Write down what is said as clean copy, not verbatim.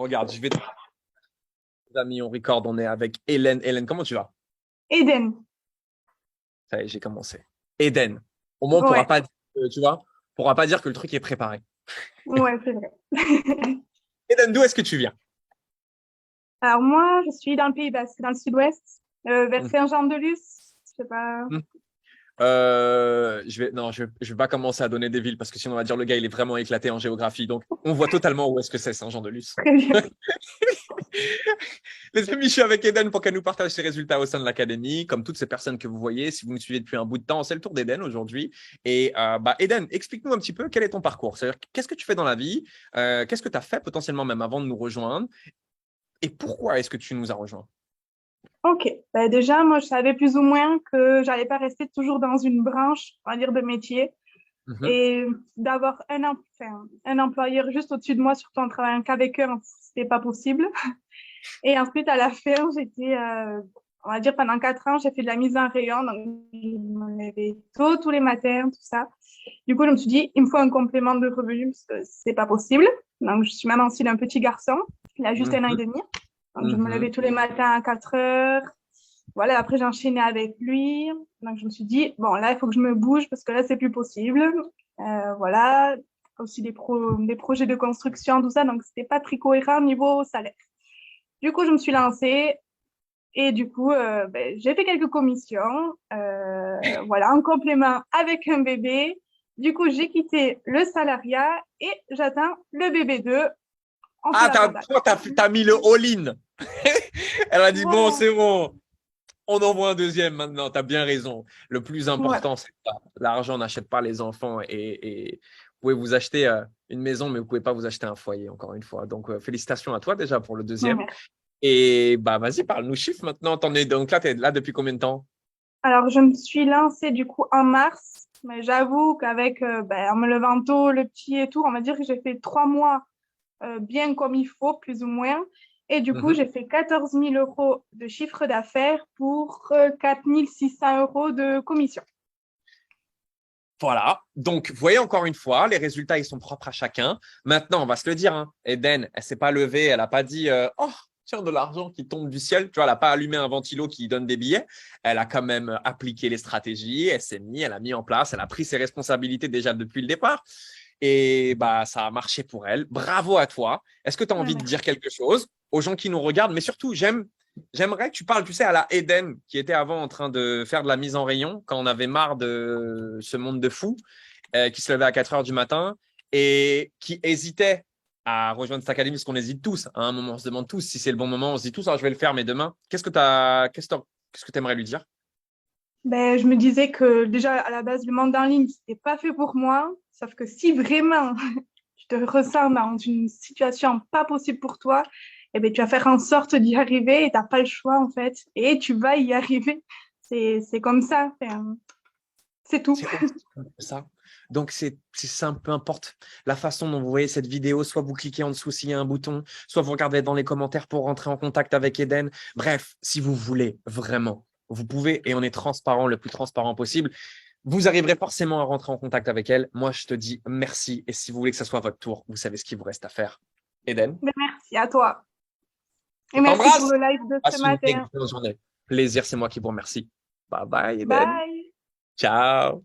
Regarde, je vais te... Les amis, on record, on est avec Hélène. Hélène, comment tu vas? Eden. Ça y est, j'ai commencé. Eden. Au moins, on pourra Ouais, pas, tu vois, on pourra pas dire que le truc est préparé. ouais, c'est vrai. Eden, d'où est-ce que tu viens? Alors moi, je suis dans le Pays Basque, dans le sud-ouest, vers Mhm. Saint-Jean-de-Luz. Je sais pas. Non, je vais pas commencer à donner des villes parce que sinon on va dire le gars il est vraiment éclaté en géographie. Donc on voit totalement où est-ce que c'est Saint-Jean-de-Luz. Très bien. Les amis, je suis avec Eden pour qu'elle nous partage ses résultats au sein de l'académie. Comme toutes ces personnes que vous voyez, si vous me suivez depuis un bout de temps, c'est le tour d'Eden aujourd'hui. Et Eden, explique-nous un petit peu quel est ton parcours. C'est-à-dire, qu'est-ce que tu fais dans la vie? Qu'est-ce que tu as fait potentiellement même avant de nous rejoindre? Et pourquoi est-ce que tu nous as rejoints? Ok. Ben, déjà, moi, je savais plus ou moins que j'allais pas rester toujours dans une branche, on va dire, de métier Mhm, et d'avoir enfin, un employeur juste au-dessus de moi, surtout en travaillant qu'avec eux, c'était pas possible. Et ensuite, à la fin, j'étais, on va dire, pendant 4 ans, j'ai fait de la mise en rayon. Donc, je me levais tôt tous les matins, tout ça. Du coup, je me suis dit, il me faut un complément de revenu parce que c'est pas possible. Donc, je suis maman aussi d'un petit garçon. Il a juste 1 an et mhm, demi. Donc, je me mhm. levais tous les matins à 4 heures. Voilà, après, j'enchaînais avec lui. Donc, je me suis dit, bon, là, il faut que je me bouge parce que là, c'est plus possible. Voilà. Aussi des projets de construction, tout ça. Donc, c'était pas très cohérent niveau salaire. Du coup, je me suis lancée et du coup, ben, j'ai fait quelques commissions, voilà, en complément avec un bébé. Du coup, j'ai quitté le salariat et j'attends le bébé 2. On fait Ah, la totale. toi, t'as mis le all-in. Elle a dit, bon, Voilà. c'est bon. On envoie un deuxième maintenant, tu as bien raison. Le plus Voilà. important, c'est ça. L'argent n'achète pas les enfants et vous pouvez vous acheter une maison, mais vous ne pouvez pas vous acheter un foyer, encore une fois. Donc, félicitations à toi déjà pour le deuxième. Merci. Et vas-y, parle-nous chiffres maintenant. Donc là, tu es là depuis combien de temps? Alors, je me suis lancée du coup en mars, mais j'avoue qu'avec, ben, en me levant tôt, le petit et tout, on va dire que j'ai fait 3 mois bien comme il faut, plus ou moins. Et du coup, Mhm. j'ai fait 14 000 euros de chiffre d'affaires pour 4 600 euros de commission. Voilà. Donc, vous voyez encore une fois, les résultats, ils sont propres à chacun. Maintenant, on va se le dire, hein, Eden, elle s'est pas levée, elle n'a pas dit oh, tiens, de l'argent qui tombe du ciel. Tu vois, elle n'a pas allumé un ventilo qui donne des billets. Elle a quand même appliqué les stratégies, elle a mis en place, elle a pris ses responsabilités déjà depuis le départ. Et ça a marché pour elle. Bravo à toi. Est-ce que tu as envie de dire Merci. quelque chose aux gens qui nous regardent? Mais surtout, j'aimerais que tu parles, tu sais, à la Eden qui était avant en train de faire de la mise en rayon quand on avait marre de ce monde de fous, qui se levait à 4 heures du matin et qui hésitait à rejoindre cette académie, parce qu'on hésite tous. À un moment, on se demande tous si c'est le bon moment. On se dit tous, ah, je vais le faire, mais demain, qu'est-ce que tu aimerais lui dire? Ben, je me disais que déjà, à la base, le monde en ligne, c'était pas fait pour moi. Sauf que si vraiment tu te ressens dans une situation pas possible pour toi, eh ben, tu vas faire en sorte d'y arriver et t'as pas le choix, en fait. Et tu vas y arriver. C'est comme ça. Enfin, c'est tout. C'est aussi simple que ça. Donc, c'est simple, peu importe la façon dont vous voyez cette vidéo. Soit vous cliquez en dessous s'il y a un bouton, soit vous regardez dans les commentaires pour rentrer en contact avec Eden. Bref, si vous voulez vraiment, vous pouvez et on est transparent, le plus transparent possible. Vous arriverez forcément à rentrer en contact avec elle. Moi, je te dis merci. Et si vous voulez que ce soit votre tour, vous savez ce qu'il vous reste à faire. Eden, Ben, merci à toi. je Et merci pour t'embrasse. le live de ce Passe une matin. excellente journée. Plaisir, c'est moi qui vous remercie. Bye bye, Eden. Bye. Ciao.